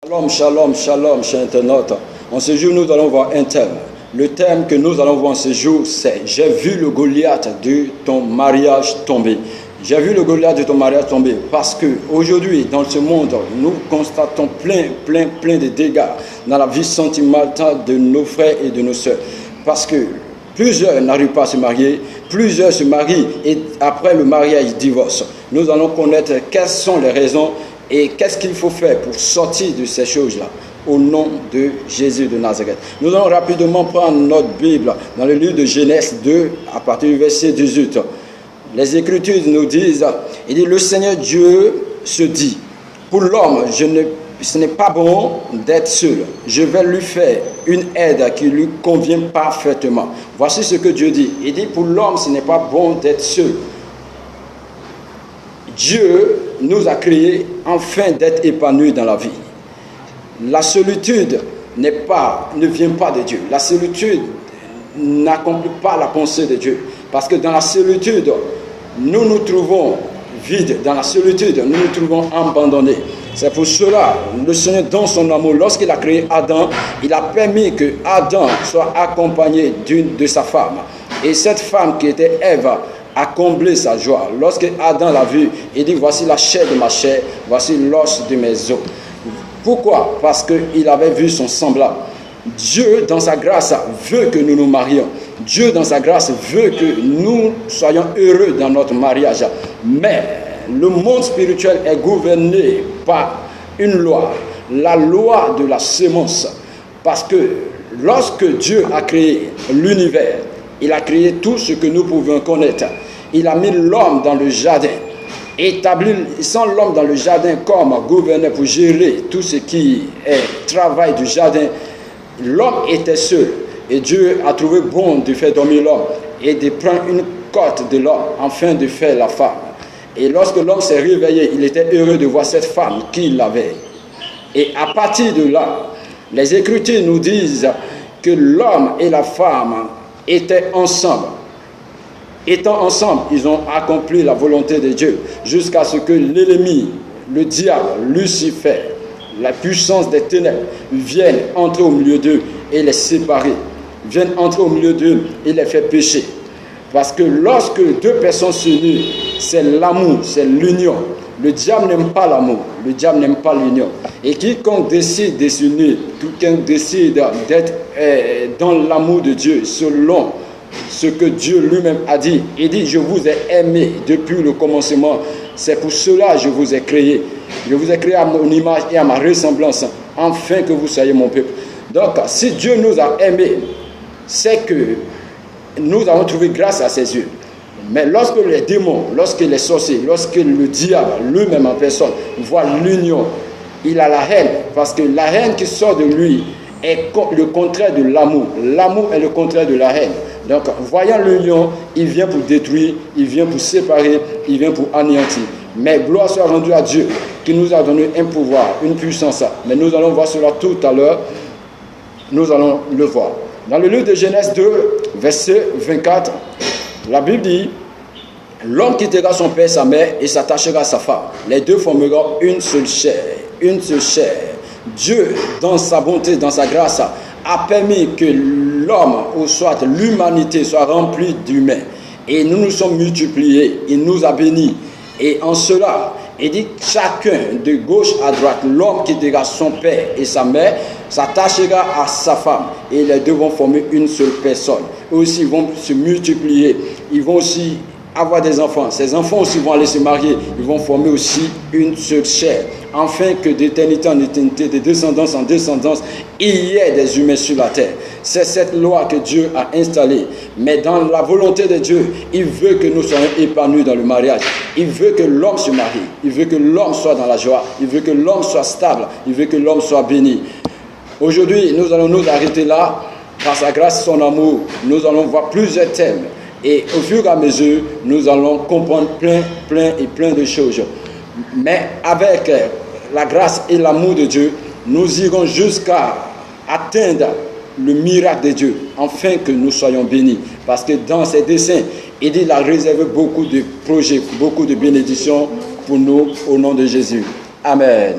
Shalom, shalom, shalom, chers internautes. En ce jour, nous allons voir un thème. Le thème que nous allons voir en ce jour, c'est « J'ai vu le Goliath de ton mariage tomber ». J'ai vu le Goliath de ton mariage tomber parce qu'aujourd'hui, dans ce monde, nous constatons plein de dégâts dans la vie sentimentale de nos frères et de nos sœurs. Parce que plusieurs n'arrivent pas à se marier, plusieurs se marient et après le mariage, ils divorcent. Nous allons connaître quelles sont les raisons et qu'est-ce qu'il faut faire pour sortir de ces choses-là, au nom de Jésus de Nazareth. Nous allons rapidement prendre notre Bible dans le livre de Genèse 2, à partir du verset 18. Les Écritures nous disent, il dit, le Seigneur Dieu se dit, pour l'homme, ce n'est pas bon d'être seul. Je vais lui faire une aide qui lui convient parfaitement. Voici ce que Dieu dit. Il dit, pour l'homme, ce n'est pas bon d'être seul. Dieu nous a créés afin d'être épanouis dans la vie. La solitude ne vient pas de Dieu. La solitude n'accomplit pas la pensée de Dieu. Parce que dans la solitude, nous nous trouvons vides. Dans la solitude, nous nous trouvons abandonnés. C'est pour cela, le Seigneur, dans son amour, lorsqu'il a créé Adam, il a permis que Adam soit accompagné d'une de sa femme. Et cette femme qui était Ève a comblé sa joie. Lorsque Adam l'a vu, il dit, voici la chair de ma chair, voici l'os de mes os. Pourquoi? Parce qu'il avait vu son semblable. Dieu, dans sa grâce, veut que nous nous marions. Dieu, dans sa grâce, veut que nous soyons heureux dans notre mariage. Mais le monde spirituel est gouverné par une loi, la loi de la sémence. Parce que lorsque Dieu a créé l'univers, il a créé tout ce que nous pouvons connaître. Il a mis l'homme dans le jardin. Sans l'homme dans le jardin comme gouverneur pour gérer tout ce qui est travail du jardin, l'homme était seul. Et Dieu a trouvé bon de faire dormir l'homme et de prendre une côte de l'homme afin de faire la femme. Et lorsque l'homme s'est réveillé, il était heureux de voir cette femme qu'il avait. Et à partir de là, les Écritures nous disent que l'homme et la femme étaient ensemble. Étant ensemble, ils ont accompli la volonté de Dieu jusqu'à ce que l'ennemi, le diable, Lucifer, la puissance des ténèbres, vienne entrer au milieu d'eux et les séparer, vienne entrer au milieu d'eux et les faire pécher. Parce que lorsque deux personnes s'unissent, c'est l'amour, c'est l'union. Le diable n'aime pas l'amour, le diable n'aime pas l'union. Et quiconque décide de s'unir, quiconque décide d'être dans l'amour de Dieu, selon ce que Dieu lui-même a dit, il dit, je vous ai aimé depuis le commencement, c'est pour cela que je vous ai créé. Je vous ai créé à mon image et à ma ressemblance, afin que vous soyez mon peuple. Donc, si Dieu nous a aimés, c'est que nous avons trouvé grâce à ses yeux. Mais lorsque les démons, lorsque les sorciers, lorsque le diable lui-même en personne voit l'union, il a la haine, parce que la haine qui sort de lui est le contraire de l'amour. L'amour est le contraire de la haine. Donc, voyant l'union, il vient pour détruire, il vient pour séparer, il vient pour anéantir. Mais gloire soit rendue à Dieu, qui nous a donné un pouvoir, une puissance. Mais nous allons voir cela tout à l'heure. Nous allons le voir. Dans le livre de Genèse 2, verset 24, la Bible dit, l'homme quittera son père et sa mère et s'attachera à sa femme. Les deux formeront une seule chair. Une seule chair. Dieu, dans sa bonté, dans sa grâce, a permis que l'homme, ou soit l'humanité, soit remplie d'humains. Et nous nous sommes multipliés. Il nous a bénis. Et en cela, il dit chacun de gauche à droite, l'homme quittera son père et sa mère, s'attachera à sa femme. Et les deux vont former une seule personne. Eux aussi vont se multiplier. Ils vont aussi avoir des enfants. Ces enfants aussi vont aller se marier. Ils vont former aussi une seule chair. Afin que d'éternité en éternité, de descendance en descendance, il y ait des humains sur la terre. C'est cette loi que Dieu a installée. Mais dans la volonté de Dieu, il veut que nous soyons épanouis dans le mariage. Il veut que l'homme se marie. Il veut que l'homme soit dans la joie. Il veut que l'homme soit stable. Il veut que l'homme soit béni. Aujourd'hui, nous allons nous arrêter là. Par sa grâce et son amour, nous allons voir plusieurs thèmes. Et au fur et à mesure, nous allons comprendre plein de choses. Mais avec la grâce et l'amour de Dieu, nous irons jusqu'à atteindre le miracle de Dieu, afin que nous soyons bénis. Parce que dans ses desseins, il a réservé beaucoup de projets, beaucoup de bénédictions pour nous, au nom de Jésus. Amen.